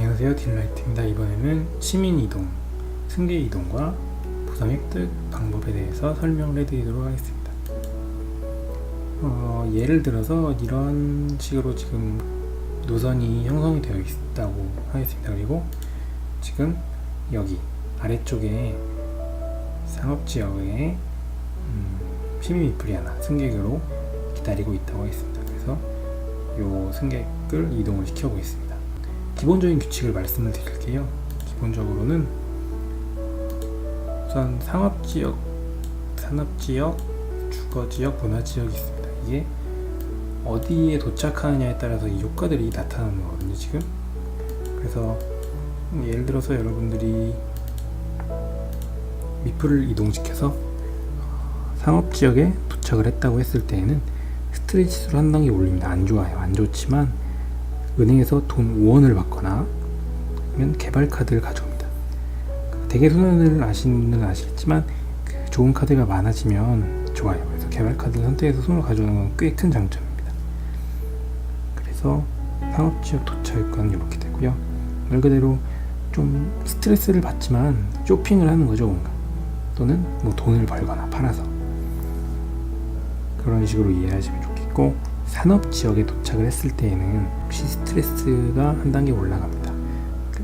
안녕하세요, 딜라이트입니다. 이번에는 시민이동, 승계이동과 보상 획득 방법에 대해서 설명을 해드리도록 하겠습니다. 예를 들어서 이런 식으로 지금 노선이 형성이 되어 있다고 하겠습니다. 그리고 지금 여기 아래쪽에 상업지역에 시민 미플이 하나 승객으로 기다리고 있다고 하겠습니다. 그래서 이 승객을 이동을 시켜보겠습니다. 기본적인 규칙을 말씀을 드릴게요. 기본적으로는 우선 상업지역, 산업지역, 주거지역, 문화지역이 있습니다. 이게 어디에 도착하느냐에 따라서 이 효과들이 나타나는 거거든요, 지금. 그래서 예를 들어서 여러분들이 미플을 이동시켜서 상업지역에 도착을 했다고 했을 때에는 스트레스 지수를 한 단계 올립니다. 안 좋아요. 안 좋지만 은행에서 돈 5원을 받거나 아니면 개발카드를 가져옵니다. 대개수는 아시겠지만 좋은 카드가 많아지면 좋아요. 그래서 개발카드를 선택해서 손을 가져오는 건 꽤 큰 장점입니다. 그래서 상업지역 도착권은 이렇게 되고요. 말 그대로 좀 스트레스를 받지만 쇼핑을 하는 거죠, 뭔가. 또는 뭐 돈을 벌거나 팔아서 그런 식으로 이해하시면 좋겠고, 산업지역에 도착을 했을 때에는 혹시 스트레스가 한 단계 올라갑니다.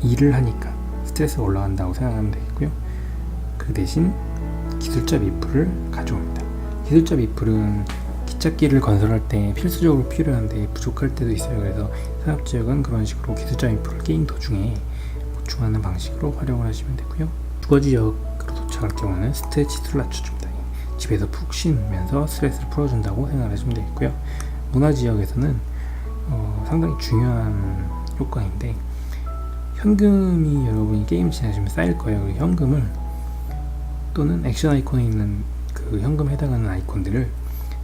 일을 하니까 스트레스가 올라간다고 생각하면 되겠고요. 그 대신 기술자 미플을 가져옵니다. 기술자 미플은 기찻길을 건설할 때 필수적으로 필요한데 부족할 때도 있어요. 그래서 산업지역은 그런 식으로 기술자 미플을 게임 도중에 보충하는 방식으로 활용을 하시면 되고요. 주거지역으로 도착할 경우는 스트레스 지수를 낮춰줍니다. 집에서 푹 쉬면서 스트레스를 풀어준다고 생각하시면 되겠고요. 문화지역에서는 상당히 중요한 효과인데, 현금이 여러분이 게임 지나시면 쌓일 거예요. 그리고 현금을 또는 액션 아이콘에 있는 그 현금에 해당하는 아이콘들을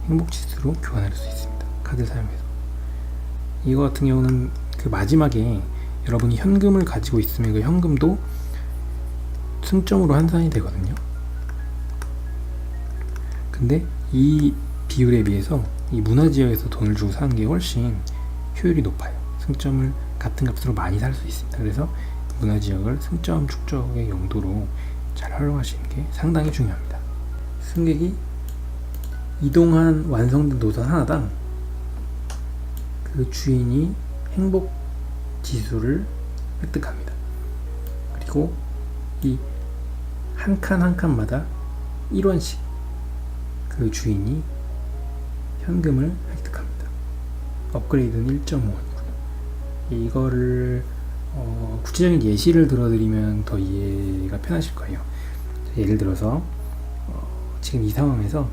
행복지수로 교환할 수 있습니다. 카드 사용해서. 이거 같은 경우는 그 마지막에 여러분이 현금을 가지고 있으면 그 현금도 승점으로 환산이 되거든요. 근데 이 비율에 비해서 이 문화지역에서 돈을 주고 사는 게 훨씬 효율이 높아요. 승점을 같은 값으로 많이 살 수 있습니다. 그래서 문화지역을 승점 축적의 용도로 잘 활용하시는 게 상당히 중요합니다. 승객이 이동한 완성된 노선 하나당 그 주인이 행복 지수를 획득합니다. 그리고 이 한 칸 한 칸마다 1원씩 그 주인이 현금을 획득합니다. 업그레이드는 1.5원이고요. 이거를 구체적인 예시를 들어드리면 더 이해가 편하실 거예요. 예를 들어서 지금 이 상황에서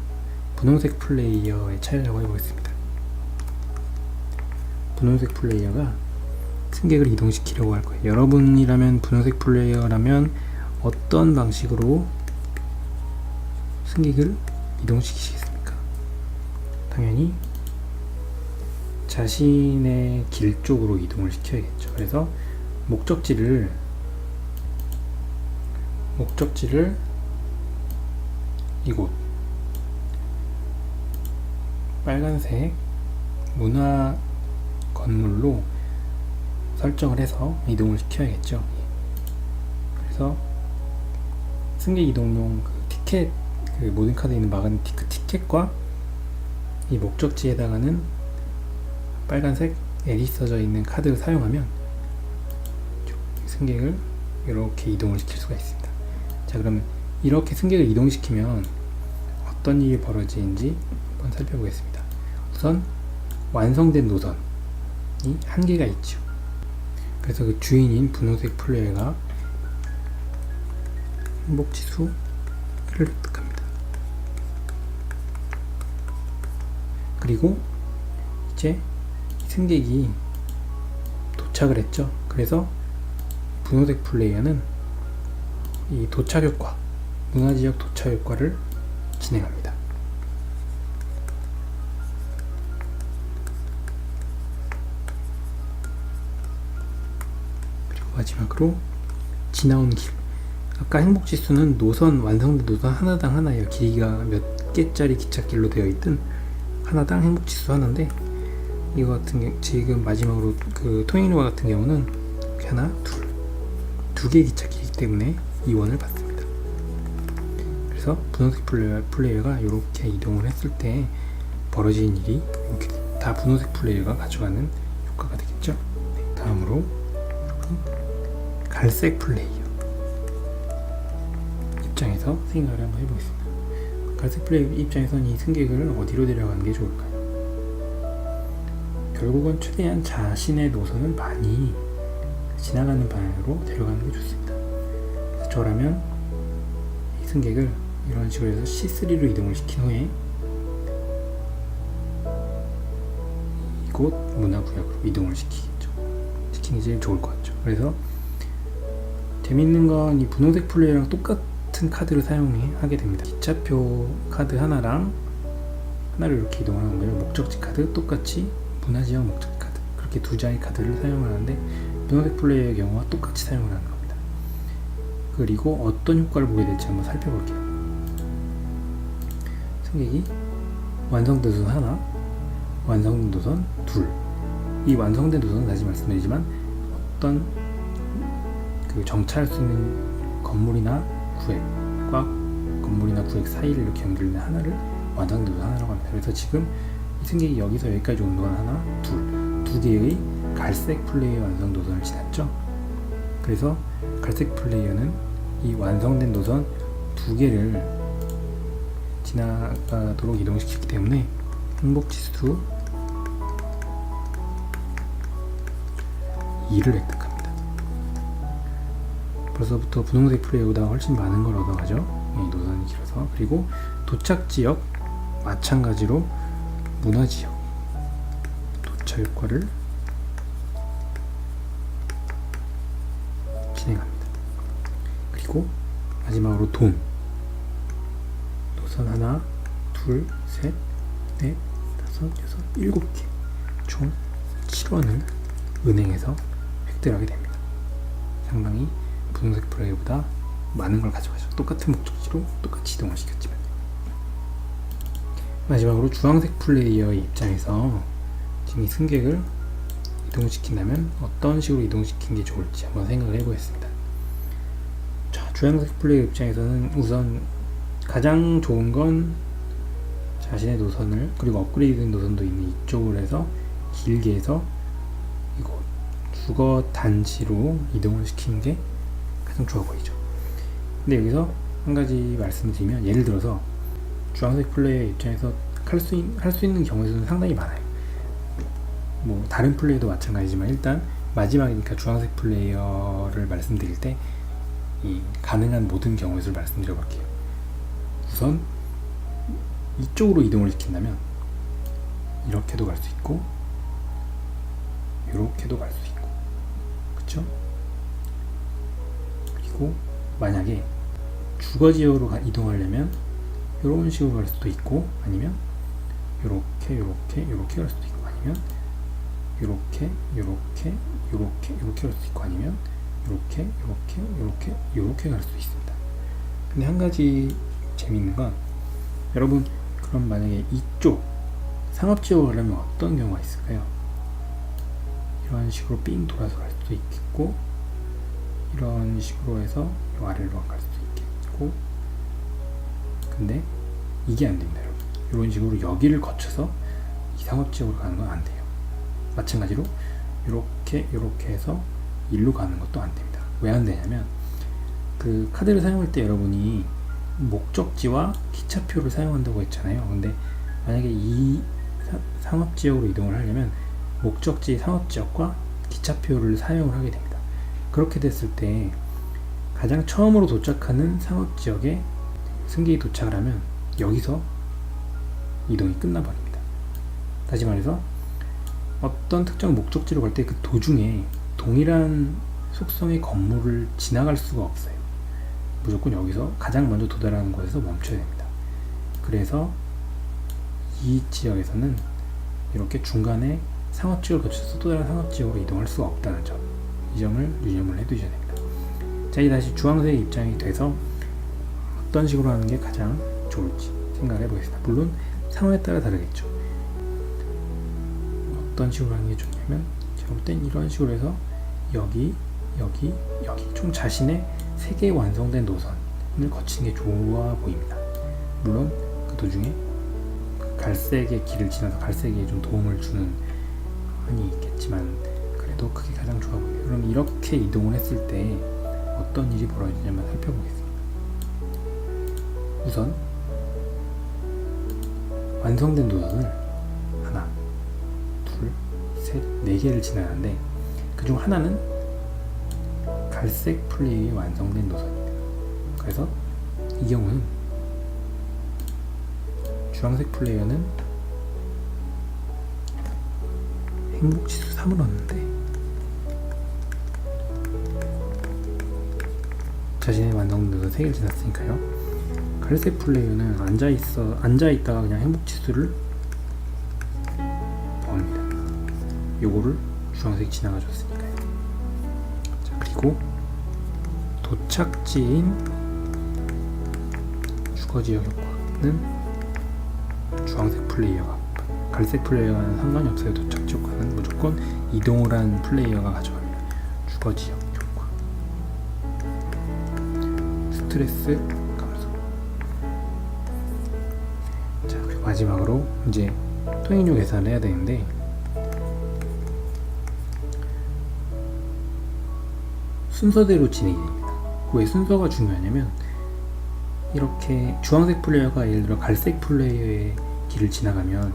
분홍색 플레이어의 차례라고 해보겠습니다. 분홍색 플레이어가 승객을 이동시키려고 할 거예요. 여러분이라면 분홍색 플레이어라면 어떤 방식으로 승객을 이동시키시겠습니까? 당연히 자신의 길 쪽으로 이동을 시켜야겠죠. 그래서 목적지를 이곳 빨간색 문화 건물로 설정을 해서 이동을 시켜야겠죠. 그래서 승객 이동용 그 티켓, 그 모든 카드에 있는 마그네틱 티켓과 이 목적지에 해당하는 빨간색 L이 써져 있는 카드를 사용하면 승객을 이렇게 이동을 시킬 수가 있습니다. 자, 그러면 이렇게 승객을 이동시키면 어떤 일이 벌어지는지 한번 살펴보겠습니다. 우선 완성된 노선이 한 개가 있죠. 그래서 그 주인인 분홍색 플레이어가 행복지수를 획득합니다. 그리고 이제 승객이 도착을 했죠. 그래서 분홍색 플레이어는 이 도착 효과, 문화지역 도착 효과를 진행합니다. 그리고 마지막으로 지나온 길. 아까 행복지수는 노선, 완성된 노선 하나당 하나예요. 길이가 몇 개짜리 기찻길로 되어 있든 하나당 행복지수 하나인데, 이거 같은 게 지금 마지막으로 그 토잉루아 같은 경우는 이렇게 하나, 두 개의 기찻길이기 때문에 이원을 받습니다. 그래서 분홍색 플레이어가 이렇게 이동을 했을 때 벌어지는 일이 이렇게 다 분홍색 플레이어가 가져가는 효과가 되겠죠. 네, 다음으로 갈색 플레이어 입장에서 생각을 한번 해보겠습니다. 갈색 플레이어 입장에서는 이 승객을 어디로 데려가는 게 좋을까요? 결국은 최대한 자신의 노선을 많이 지나가는 방향으로 데려가는 게 좋습니다. 그래서 저라면 이 승객을 이런 식으로 해서 C3로 이동을 시킨 후에 이곳 문화구역으로 이동을 시키겠죠. 시키는 게 제일 좋을 것 같죠. 그래서 재밌는 건 이 분홍색 플레이어랑 똑같은 카드를 사용하게 됩니다. 기차표 카드 하나를 이렇게 이동하는 거예요. 목적지 카드 똑같이 문화지역 목적지 카드, 그렇게 두 장의 카드를 사용을 하는데 분홍색 플레이어의 경우와 똑같이 사용을 하는 겁니다. 그리고 어떤 효과를 보게 될지 한번 살펴볼게요. 승객이 완성된 노선 하나, 완성된 노선 둘. 이 완성된 노선은 다시 말씀드리지만 어떤 그 정차할 수 있는 건물이나 구역과 건물이나 구역 사이를 이렇게 연결되는 하나를 완성된 노선 하나라고 합니다. 그래서 지금 이 승객이 여기서 여기까지 온 동안 하나, 두 개의 갈색 플레이어 완성 노선을 지났죠. 그래서 갈색 플레이어는 이 완성된 노선 두 개를 지나가도록 이동시키기 때문에 행복지수 2를 획득합니다. 벌써부터 분홍색 플레이어보다 훨씬 많은 걸 얻어가죠. 이 노선이 길어서. 그리고 도착지역 마찬가지로 문화지역 도착 효과를 진행합니다. 그리고 마지막으로 돈 노선 하나, 둘, 셋, 넷, 다섯, 여섯, 7개 총 7원을 은행에서 획득하게 됩니다. 상당히 분홍색 플레이어보다 많은 걸 가져가죠. 똑같은 목적지로 똑같이 이동을 시켰지만. 마지막으로 주황색 플레이어의 입장에서 지금 이 승객을 이동시킨다면 어떤 식으로 이동시키는 게 좋을지 한번 생각을 해보겠습니다. 자, 주황색 플레이어 입장에서는 우선 가장 좋은 건 자신의 노선을, 그리고 업그레이드된 노선도 있는 이쪽으로 해서 길게 해서 이곳 주거 단지로 이동을 시키는 게 가장 좋아 보이죠. 근데 여기서 한 가지 말씀을 드리면, 예를 들어서 주황색 플레이어 입장에서 할 수 있는 경우의 수는 상당히 많아요. 뭐 다른 플레이어도 마찬가지지만 일단 마지막이니까 주황색 플레이어를 말씀드릴 때 이 가능한 모든 경우의 수를 말씀드려 볼게요. 우선 이쪽으로 이동을 시킨다면 이렇게도 갈 수 있고 이렇게도 갈 수 있고, 그쵸? 그리고 만약에 주거지역으로 이동하려면 이런 식으로 갈 수도 있고, 아니면 이렇게 갈 수도 있고, 아니면 이렇게 갈 수도 있고, 아니면 이렇게 갈 수도 있습니다. 근데 한 가지 재미있는 건, 여러분 그럼 만약에 이쪽 상업지역으로 가려면 어떤 경우가 있을까요? 이런 식으로 삥 돌아서 갈 수도 있겠고, 이런 식으로 해서 이 아래로 갈 수도 있겠고, 근데 이게 안 됩니다, 여러분. 이런 식으로 여기를 거쳐서 이 상업지역으로 가는 건 안 돼요. 마찬가지로 이렇게 해서 일로 가는 것도 안 됩니다. 왜 안 되냐면, 그 카드를 사용할 때 여러분이 목적지와 기차표를 사용한다고 했잖아요. 근데 만약에 이 상업지역으로 이동을 하려면 목적지 상업지역과 기차표를 사용을 하게 됩니다. 그렇게 됐을 때 가장 처음으로 도착하는 상업지역에 승객이 도착을 하면 여기서 이동이 끝나버립니다. 다시 말해서 어떤 특정 목적지로 갈 때 그 도중에 동일한 속성의 건물을 지나갈 수가 없어요. 무조건 여기서 가장 먼저 도달하는 곳에서 멈춰야 됩니다. 그래서 이 지역에서는 이렇게 중간에 상업지역을 거쳐서 또 다른 상업지역으로 이동할 수가 없다는 점, 이 점을 유념을 해두셔야 됩니다. 자, 이제 다시 주황색의 입장이 돼서 어떤 식으로 하는 게 가장 좋을지 생각을 해보겠습니다. 물론 상황에 따라 다르겠죠. 어떤 식으로 하는 게 좋냐면, 제가 볼 땐 이런 식으로 해서 여기 여기 총 자신의 3개의 완성된 노선을 거치는 게 좋아 보입니다. 물론 그 도중에 갈색의 길을 지나서 갈색에 좀 도움을 주는 한이 있겠지만 그래도 그게 가장 좋아 보여요. 그럼 이렇게 이동을 했을 때 어떤 일이 벌어지냐면 살펴보겠습니다. 우선 완성된 노선을 하나, 둘, 셋, 4개를 지나는데 그중 하나는 갈색 플레이의 완성된 노선입니다. 그래서 이 경우는 주황색 플레이어는 행복지수 3을 얻는데 자신의 완성된 노선 3개를 지났으니까요. 갈색 플레이어는 앉아있다가 그냥 행복지수를 버립니다. 요거를 주황색이 지나가줬으니까요. 자, 그리고 도착지인 주거지역 효과는 주황색 플레이어가, 갈색 플레이어와는 상관이 없어요. 도착지 효과는 무조건 이동을 한 플레이어가 가져갑니다. 주거지역 효과, 스트레스 감소. 자, 그리고 마지막으로 이제 통행료 계산을 해야 되는데 순서대로 진행이 됩니다. 왜 순서가 중요하냐면 이렇게 주황색 플레이어가 예를 들어 갈색 플레이어의 길을 지나가면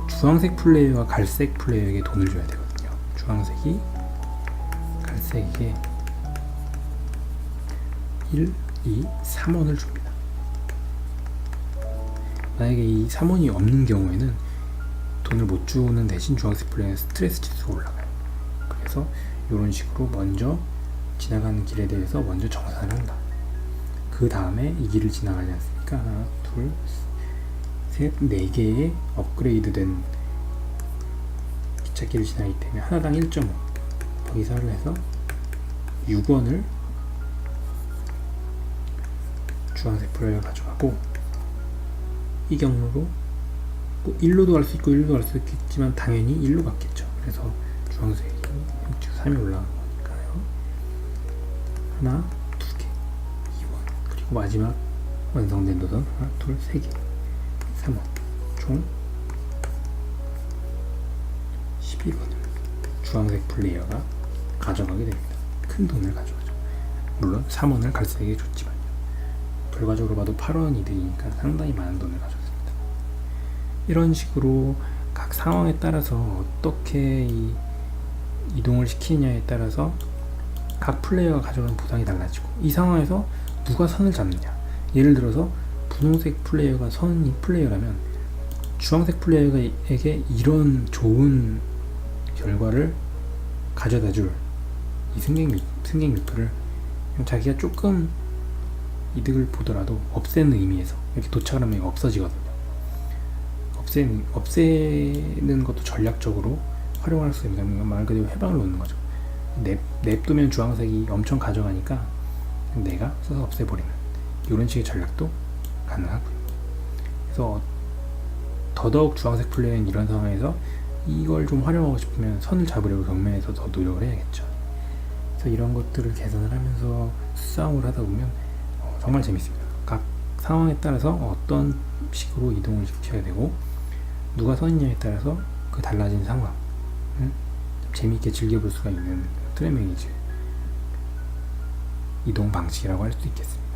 주황색 플레이어가 갈색 플레이어에게 돈을 줘야 되거든요. 주황색이 갈색에게 1, 2, 3원을 줍니다. 만약에 이 3원이 없는 경우에는 돈을 못 주는 대신 주황색 플레이어는 스트레스 지수가 올라가요. 그래서 이런 식으로 먼저 지나가는 길에 대해서 먼저 정산을 한다. 그 다음에 이 길을 지나가지 않습니까? 하나, 둘, 셋, 4개의 업그레이드된 기찻길을 지나기 때문에 하나당 1.5 거기서를 해서 6원을 주황색 플레이어가 가져가고, 이 경로로 뭐 1로도 갈 수 있고 1로도 갈 수 있겠지만 당연히 1로 갔겠죠. 그래서 주황색이 3이 올라간 거니까요. 하나, 2개, 2원. 그리고 마지막 완성된 노선 하나, 둘, 3개, 3원. 총 11원을 주황색 플레이어가 가져가게 됩니다. 큰 돈을 가져가죠. 물론 3원을 갈색에게 줬지만요. 결과적으로 봐도 8원 이득이니까 상당히 많은 돈을 가져갔습니다. 이런 식으로 각 상황에 따라서 어떻게 이동을 시키느냐에 따라서 각 플레이어가 가져가는 보상이 달라지고, 이 상황에서 누가 선을 잡느냐, 예를 들어서 분홍색 플레이어가 선인 플레이어라면 주황색 플레이어에게 이런 좋은 결과를 가져다줄 이 승객 루트를 자기가 조금 이득을 보더라도 없애는 의미에서 이렇게 도착을 하면 없어지거든요. 없애는 것도 전략적으로 활용할 수 있는, 말 그대로 해방을 놓는 거죠. 냅두면 주황색이 엄청 가져가니까 내가 써서 없애버리는 이런 식의 전략도 가능하고요. 그래서 더더욱 주황색 플레이어는 이런 상황에서 이걸 좀 활용하고 싶으면 선을 잡으려고 경매에서 더 노력을 해야겠죠. 그래서 이런 것들을 계산을 하면서 수싸움을 하다 보면 정말 재밌습니다. 각 상황에 따라서 어떤 식으로 이동을 시켜야 되고 누가 선이냐에 따라서 그 달라진 상황 재미있게 즐겨볼 수가 있는 트램 메이즈 이동 방식이라고 할 수 있겠습니다.